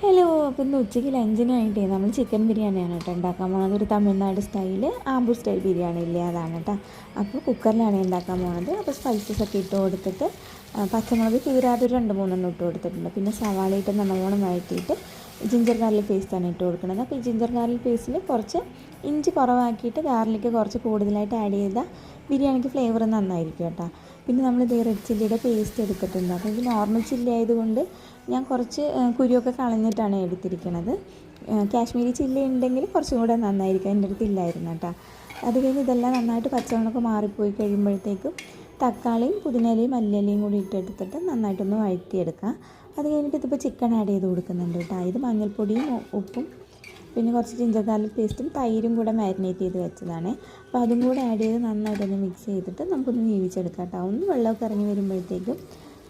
Hello. അപ്പോൾ ഇന്ന് ഉച്ചയ്ക്ക് ലഞ്ചിനായിട്ടേ നമ്മൾ ചിക്കൻ ബിരിയാണിയാണ് കേട്ടോ ഉണ്ടാക്കാൻ പോകുന്നത്. ഒരു തമിഴ്നാട് സ്റ്റൈല് ആമ്പൂർ സ്റ്റൈൽ ബിരിയാണി ഇല്ലേ, അതാണ് കേട്ടോ. അപ്പോൾ കുക്കറിലാണ് ഉണ്ടാക്കാൻ പോകുന്നത്. അപ്പോൾ സ്പൈസസ് ഒക്കെ ഇട്ട് കൊടുത്തിട്ട് പച്ചമുളക് കീറാതെ ഒരു 2-3 ഇട്ട് കൊടുത്തിട്ടുണ്ട്. പിന്നെ സവാള ഇട്ട് നല്ലോണം വഴറ്റിയിട്ട് ജിഞ്ചർ ഗാർലിക് പേസ്റ്റാണ് ഇട്ട് കൊടുക്കുന്നത്. അപ്പോൾ ഈ ജിഞ്ചർ ഗാർലിക് പേസ്റ്റിൽ കുറച്ച് ഇഞ്ചി കുറവാക്കിയിട്ട് ഗാർലിക്ക് കുറച്ച് കൂടുതലായിട്ട് ആഡ് ചെയ്താൽ ബിരിയാണിക്ക് ഫ്ലേവർ നന്നായിരിക്കും കേട്ടോ. പിന്നെ നമ്മൾ ഇത് റെഡ് ചില്ലിയുടെ പേസ്റ്റ് എടുത്തിട്ടുണ്ട്. അപ്പോൾ ഇത് നോർമൽ ചില്ലി ആയതുകൊണ്ട് ഞാൻ കുറച്ച് കുരുവൊക്കെ കളഞ്ഞിട്ടാണ് എടുത്തിരിക്കുന്നത്. കാശ്മീരി ചില്ലി ഉണ്ടെങ്കിൽ കുറച്ചും കൂടെ നന്നായിരിക്കും. എൻ്റെ അടുത്ത് ഇല്ലായിരുന്നു കേട്ടോ. അത് കഴിഞ്ഞ് ഇതെല്ലാം നന്നായിട്ട് പച്ചമുളകൊക്കെ മാറിപ്പോയി കഴിയുമ്പോഴത്തേക്കും തക്കാളിയും പുതിനയിലയും മല്ലിയിലയും കൂടി ഇട്ടെടുത്തിട്ട് നന്നായിട്ടൊന്ന് വഴറ്റിയെടുക്കുക. അത് കഴിഞ്ഞിട്ട് ഇതിപ്പോൾ ചിക്കൻ ആഡ് ചെയ്ത് കൊടുക്കുന്നുണ്ട് കേട്ടോ. ഇത് മഞ്ഞൾപ്പൊടിയും ഉപ്പും പിന്നെ കുറച്ച് ജിഞ്ചർ ഗാർലിക് പേസ്റ്റും തൈരും കൂടെ മാരിനേറ്റ് ചെയ്ത് വെച്ചതാണ്. അപ്പോൾ അതും കൂടെ ആഡ് ചെയ്ത് നന്നായിട്ടൊന്ന് മിക്സ് ചെയ്തിട്ട് നമുക്കൊന്ന് വേവിച്ചെടുക്കാം കേട്ടോ. ഒന്ന് വെള്ളമൊക്കെ ഇറങ്ങി വരുമ്പോഴത്തേക്കും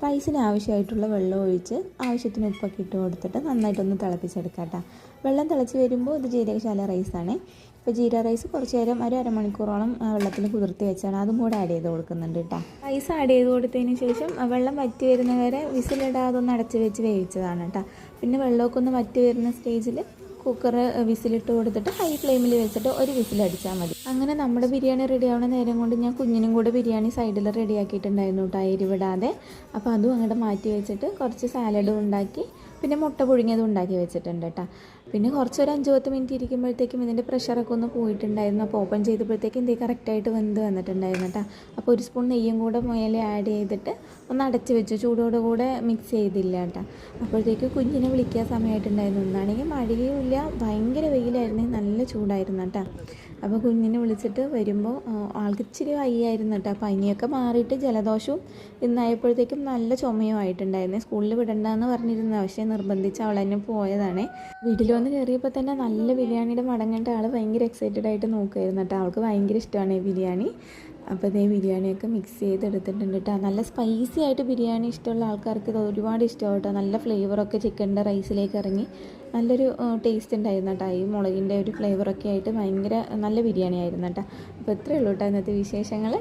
റൈസിന് ആവശ്യമായിട്ടുള്ള വെള്ളം ഒഴിച്ച് ആവശ്യത്തിന് ഉപ്പൊക്കെ ഇട്ട് കൊടുത്തിട്ട് നന്നായിട്ടൊന്ന് തിളപ്പിച്ചെടുക്കാം കേട്ടോ. വെള്ളം തിളച്ച് വരുമ്പോൾ ഇത് ജീരകശാല റൈസാണ്. ഇപ്പോൾ ജീര റൈസ് കുറച്ച് നേരം ഒരു അരമണിക്കൂറോളം വെള്ളത്തിൽ കുതിർത്തി വെച്ചാണ്. അതും കൂടെ ആഡ് ചെയ്ത് കൊടുക്കുന്നുണ്ട് കേട്ടോ. റൈസ് ആഡ് ചെയ്ത് കൊടുത്തതിന് ശേഷം വെള്ളം വറ്റി വരുന്നവരെ വിസിലിടാതെ ഒന്ന് അടച്ച് വെച്ച് വേവിച്ചതാണ് കേട്ടോ. പിന്നെ വെള്ളമൊക്കെ ഒന്ന് വറ്റി വരുന്ന സ്റ്റേജിൽ കുക്കർ വിസിലിട്ട് കൊടുത്തിട്ട് ഹൈ ഫ്ലെയിമിൽ വെച്ചിട്ട് ഒരു വിസിലടിച്ചാൽ മതി. അങ്ങനെ നമ്മുടെ ബിരിയാണി റെഡി ആവുന്ന നേരം കൊണ്ട് ഞാൻ കുഞ്ഞിനും കൂടെ ബിരിയാണി സൈഡിൽ റെഡി ആക്കിയിട്ടുണ്ടായിരുന്നു കേട്ടോ, എരിവിടാതെ. അപ്പോൾ അതും അങ്ങോട്ട് മാറ്റി വെച്ചിട്ട് കുറച്ച് സാലഡും ഉണ്ടാക്കി പിന്നെ മുട്ട പുഴുങ്ങിയതും ഉണ്ടാക്കി വെച്ചിട്ടുണ്ട് കേട്ടോ. പിന്നെ കുറച്ചൊരു 5-10 മിനിറ്റ് ഇരിക്കുമ്പോഴത്തേക്കും ഇതിൻ്റെ പ്രഷറൊക്കെ ഒന്ന് പോയിട്ടുണ്ടായിരുന്നു. അപ്പോൾ ഓപ്പൺ ചെയ്തപ്പോഴത്തേക്കും ഇത് കറക്റ്റായിട്ട് വെന്ത് വന്നിട്ടുണ്ടായിരുന്നു കേട്ടോ. അപ്പോൾ ഒരു സ്പൂൺ നെയ്യും കൂടെ മേലെ ആഡ് ചെയ്തിട്ട് ഒന്ന് അടച്ച് വെച്ചു. ചൂടോടുകൂടെ മിക്സ് ചെയ്തില്ല കേട്ടോ. അപ്പോഴത്തേക്ക് കുഞ്ഞിനെ വിളിക്കാൻ സമയമായിട്ടുണ്ടായിരുന്നു. ഒന്നാണെങ്കിൽ മഴയും ഇല്ല, ഭയങ്കര വെയിലായിരുന്നു, നല്ല ചൂടായിരുന്നു കേട്ടോ. അപ്പോൾ കുഞ്ഞിനെ വിളിച്ചിട്ട് വരുമ്പോൾ ആൾക്ക് ഇച്ചിരി വയ്യായിരുന്നു കേട്ടോ. പനിയൊക്കെ മാറിയിട്ട് ജലദോഷവും ഇന്നായപ്പോഴത്തേക്കും നല്ല ചുമയും ആയിട്ടുണ്ടായിരുന്നു. സ്കൂളിൽ വിടണ്ടെന്ന് പറഞ്ഞിരുന്നു, പക്ഷേ നിർബന്ധിച്ച് അവൾ തന്നെ പോയതാണ്. വീട്ടിൽ വന്ന് കയറിയപ്പോൾ തന്നെ നല്ല ബിരിയാണിയുടെ മണം കണ്ട ആൾ ഭയങ്കര എക്സൈറ്റഡ് ആയിട്ട് നോക്കുമായിരുന്നു കേട്ടോ. അവൾക്ക് ഭയങ്കര ഇഷ്ടമാണ് ഈ ബിരിയാണി. അപ്പോൾ ഇതേ ബിരിയാണിയൊക്കെ മിക്സ് ചെയ്തെടുത്തിട്ടുണ്ട് കേട്ടോ. നല്ല സ്പൈസി ആയിട്ട് ബിരിയാണി ഇഷ്ടമുള്ള ആൾക്കാർക്ക് ഇത് ഒരുപാട് ഇഷ്ടമാവും കേട്ടോ. നല്ല ഫ്ലേവറൊക്കെ ചിക്കൻ്റെ റൈസിലേക്ക് ഇറങ്ങി നല്ലൊരു ടേസ്റ്റ് ഉണ്ടായിരുന്നു കേട്ടോ. ഈ മുളകിൻ്റെ ഒരു ഫ്ലേവറൊക്കെ ആയിട്ട് ഭയങ്കര നല്ല ബിരിയാണി ആയിരുന്നു കേട്ടോ. അപ്പോൾ ഇത്രയേ ഉള്ളൂ കേട്ടോ ഇന്നത്തെ വിശേഷങ്ങൾ.